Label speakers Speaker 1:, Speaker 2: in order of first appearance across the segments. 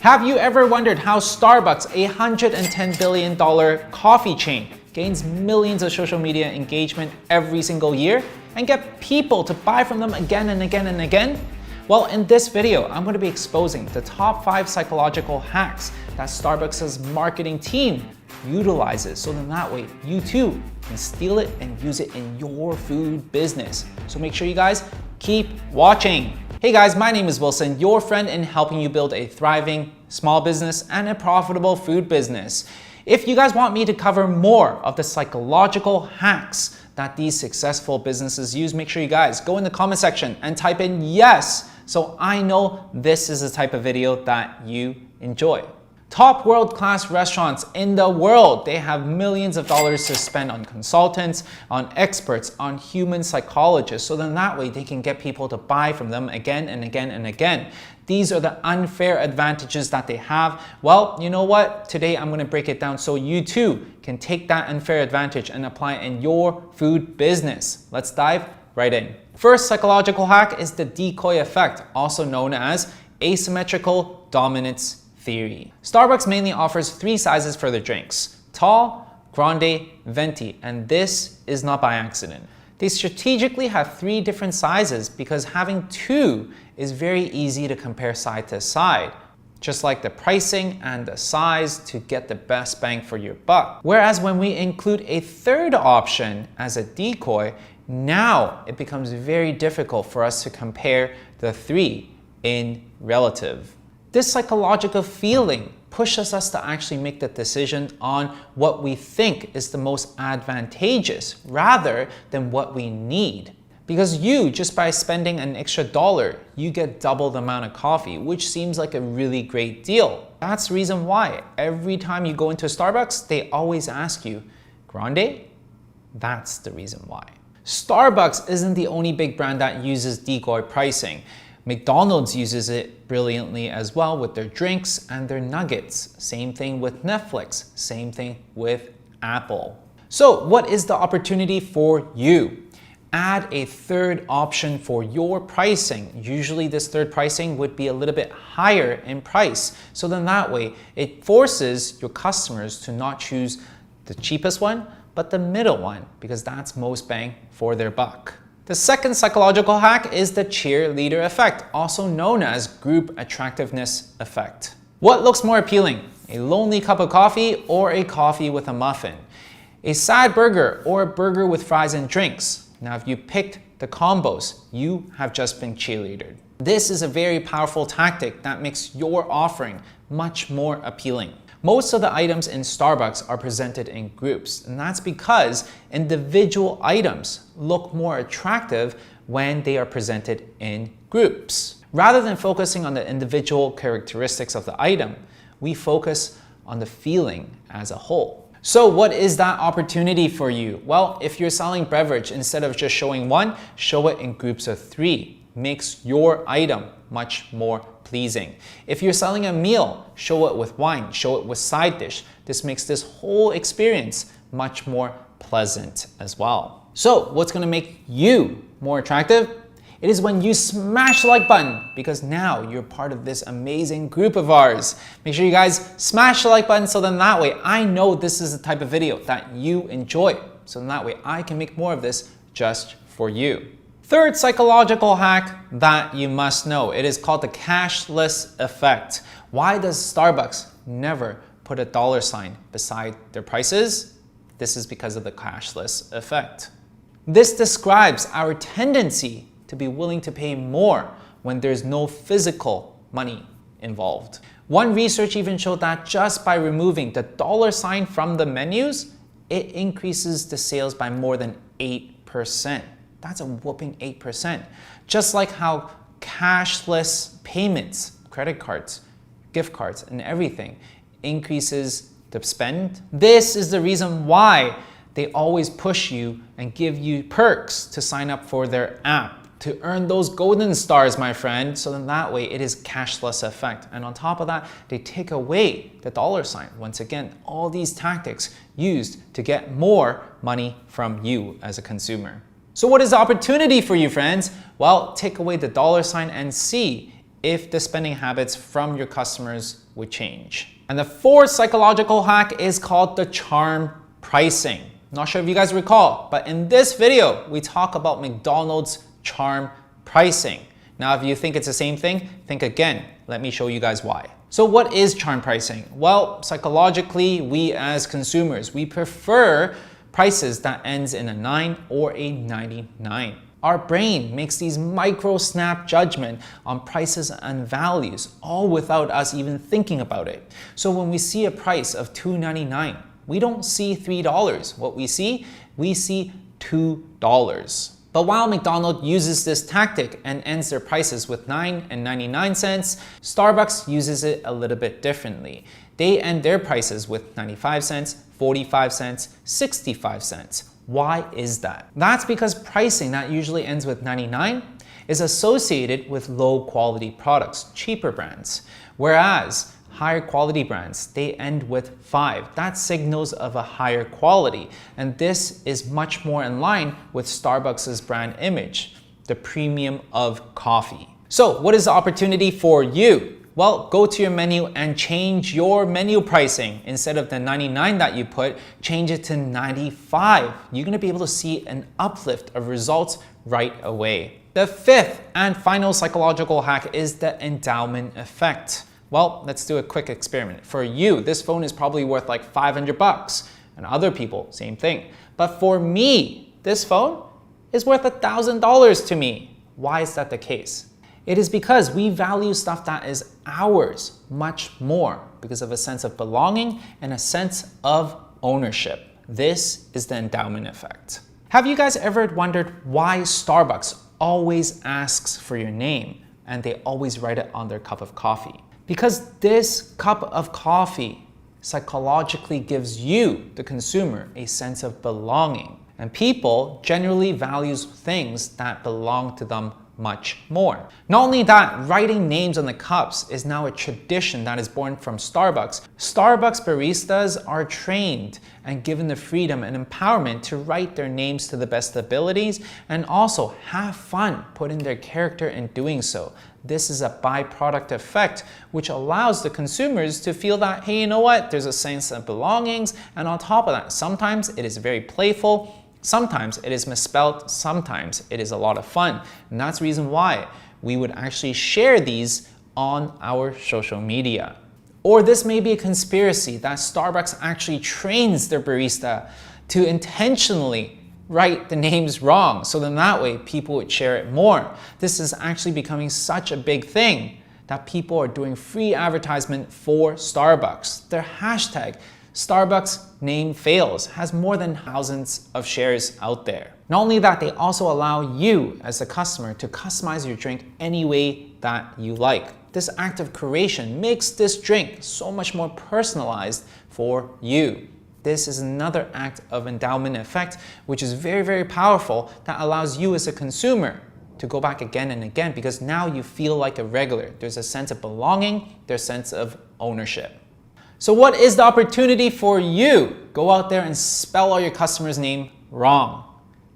Speaker 1: Have you ever wondered how Starbucks, a $110 billion coffee chain, gains millions of social media engagement every single year and get people to buy from them again and again and again? Well, in this video, I'm going to be exposing the top 5 psychological hacks that Starbucks' marketing team utilizes, so then that way you too can steal it and use it in your food business. So make sure you guys keep watching. Hey guys, my name is Wilson, your friend in helping you build a thriving small business and a profitable food business. If you guys want me to cover more of the psychological hacks that these successful businesses use, make sure you guys go in the comment section and type in yes, so I know this is the type of video that you enjoy. Top world-class restaurants in the world, they have millions of dollars to spend on consultants, on experts, on human psychologists, so then that way they can get people to buy from them again and again and again. These are the unfair advantages that they have. Well, you know what? Today I'm going to break it down so you too can take that unfair advantage and apply it in your food business. Let's dive right in. First psychological hack is the decoy effect, also known as asymmetrical dominance theory. Starbucks mainly offers 3 sizes for their drinks: tall, grande, venti, and this is not by accident. They strategically have 3 different sizes because having 2 is very easy to compare side to side, just like the pricing and the size to get the best bang for your buck. Whereas when we include a 3rd option as a decoy, now it becomes very difficult for us to compare the 3 in relative. This psychological feeling pushes us to actually make the decision on what we think is the most advantageous rather than what we need. Because just by spending an extra $1, you get double the amount of coffee, which seems like a really great deal. That's the reason why every time you go into Starbucks, they always ask you, grande? That's the reason why. Starbucks isn't the only big brand that uses decoy pricing. McDonald's uses it brilliantly as well with their drinks and their nuggets. Same thing with Netflix, same thing with Apple. So what is the opportunity for you? Add a 3rd option for your pricing. Usually this 3rd pricing would be a little bit higher in price. So then that way it forces your customers to not choose the cheapest one, but the middle one, because that's most bang for their buck. The second psychological hack is the cheerleader effect, also known as group attractiveness effect. What looks more appealing? A lonely cup of coffee or a coffee with a muffin? A sad burger or a burger with fries and drinks? Now, if you picked the combos, you have just been cheerleadered. This is a very powerful tactic that makes your offering much more appealing. Most of the items in Starbucks are presented in groups, and that's because individual items look more attractive when they are presented in groups. Rather than focusing on the individual characteristics of the item, we focus on the feeling as a whole. So what is that opportunity for you? Well, if you're selling beverage, instead of just showing 1, show it in groups of 3. Makes your item much more pleasing. If you're selling a meal, show it with wine, show it with side dish. This makes this whole experience much more pleasant as well. So what's going to make you more attractive? It is when you smash the like button, because now you're part of this amazing group of ours. Make sure you guys smash the like button so then that way I know this is the type of video that you enjoy. So then that way I can make more of this just for you. 3rd psychological hack that you must know. It is called the cashless effect. Why does Starbucks never put a $sign beside their prices? This is because of the cashless effect. This describes our tendency to be willing to pay more when there's no physical money involved. One research even showed that just by removing the $sign from the menus, it increases the sales by more than 8%. That's a whooping 8%. Just like how cashless payments, credit cards, gift cards, and everything increases the spend. This is the reason why they always push you and give you perks to sign up for their app, to earn those golden stars, my friend. So then that way it is cashless effect. And on top of that, they take away the $sign. Once again, all these tactics used to get more money from you as a consumer. So what is the opportunity for you, friends? Well, take away the $sign and see if the spending habits from your customers would change. And the fourth psychological hack is called the charm pricing. Not sure if you guys recall, but in this video, we talk about McDonald's charm pricing. Now, if you think it's the same thing, think again. Let me show you guys why. So what is charm pricing? Well, psychologically, we as consumers, we prefer prices that ends in a 9 or a 99. Our brain makes these micro snap judgment on prices and values, all without us even thinking about it. So when we see a price of $2.99, we don't see $3. What we see $2. But while McDonald's uses this tactic and ends their prices with 9 and 99 cents, Starbucks uses it a little bit differently. They end their prices with 95 cents, 45 cents, 65 cents. Why is that? That's because pricing that usually ends with 99 is associated with low quality products, cheaper brands. Whereas higher quality brands, they end with 5. That signals of a higher quality. And this is much more in line with Starbucks' brand image, the premium of coffee. So what is the opportunity for you? Well, go to your menu and change your menu pricing. Instead of the 99 that you put, change it to 95. You're gonna be able to see an uplift of results right away. The fifth and final psychological hack is the endowment effect. Well, let's do a quick experiment. For you, this phone is probably worth like 500 bucks, and other people, same thing. But for me, this phone is worth $1,000 to me. Why is that the case? It is because we value stuff that is ours much more because of a sense of belonging and a sense of ownership. This is the endowment effect. Have you guys ever wondered why Starbucks always asks for your name and they always write it on their cup of coffee? Because this cup of coffee psychologically gives you, the consumer, a sense of belonging. And people generally value things that belong to them much more. Not only that, writing names on the cups is now a tradition that is born from Starbucks. Starbucks baristas are trained and given the freedom and empowerment to write their names to the best abilities and also have fun putting their character in doing so. This is a byproduct effect which allows the consumers to feel that, hey, you know what, there's a sense of belongings, and on top of that, sometimes it is very playful, sometimes it is misspelled, sometimes it is a lot of fun. And that's the reason why we would actually share these on our social media. Or this may be a conspiracy that Starbucks actually trains their barista to intentionally write the names wrong, so then that way people would share it more. This is actually becoming such a big thing that people are doing free advertisement for Starbucks. Their hashtag, Starbucks name fails, has more than thousands of shares out there. Not only that, they also allow you as a customer to customize your drink any way that you like. This act of creation makes this drink so much more personalized for you. This is another act of endowment effect, which is very, very powerful, that allows you as a consumer to go back again and again because now you feel like a regular. There's a sense of belonging, there's a sense of ownership. So what is the opportunity for you? Go out there and spell all your customers' name wrong.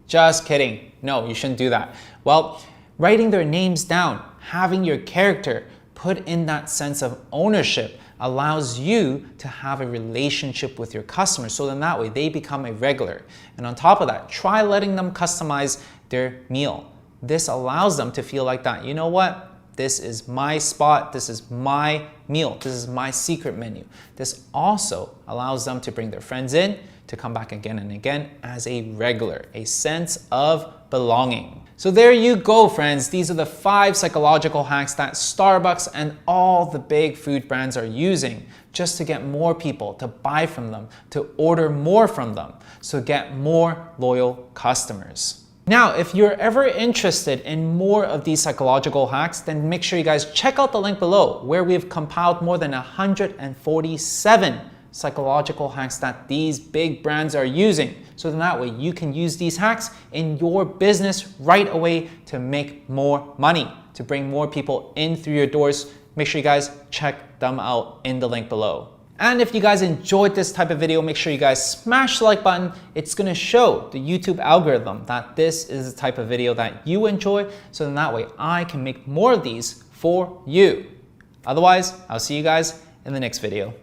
Speaker 1: Just kidding. No, you shouldn't do that. Well, writing their names down, having your character put in that sense of ownership allows you to have a relationship with your customers. So then that way they become a regular. And on top of that, try letting them customize their meal. This allows them to feel like that, you know what? This is my spot, this is my meal, this is my secret menu. This also allows them to bring their friends in to come back again and again as a regular, a sense of belonging. So there you go, friends. These are the 5 psychological hacks that Starbucks and all the big food brands are using just to get more people to buy from them, to order more from them, so get more loyal customers. Now, if you're ever interested in more of these psychological hacks, then make sure you guys check out the link below where we've compiled more than 147 psychological hacks that these big brands are using. So then that way you can use these hacks in your business right away to make more money, to bring more people in through your doors. Make sure you guys check them out in the link below. And if you guys enjoyed this type of video, make sure you guys smash the like button. It's gonna show the YouTube algorithm that this is the type of video that you enjoy, so then that way I can make more of these for you. Otherwise, I'll see you guys in the next video.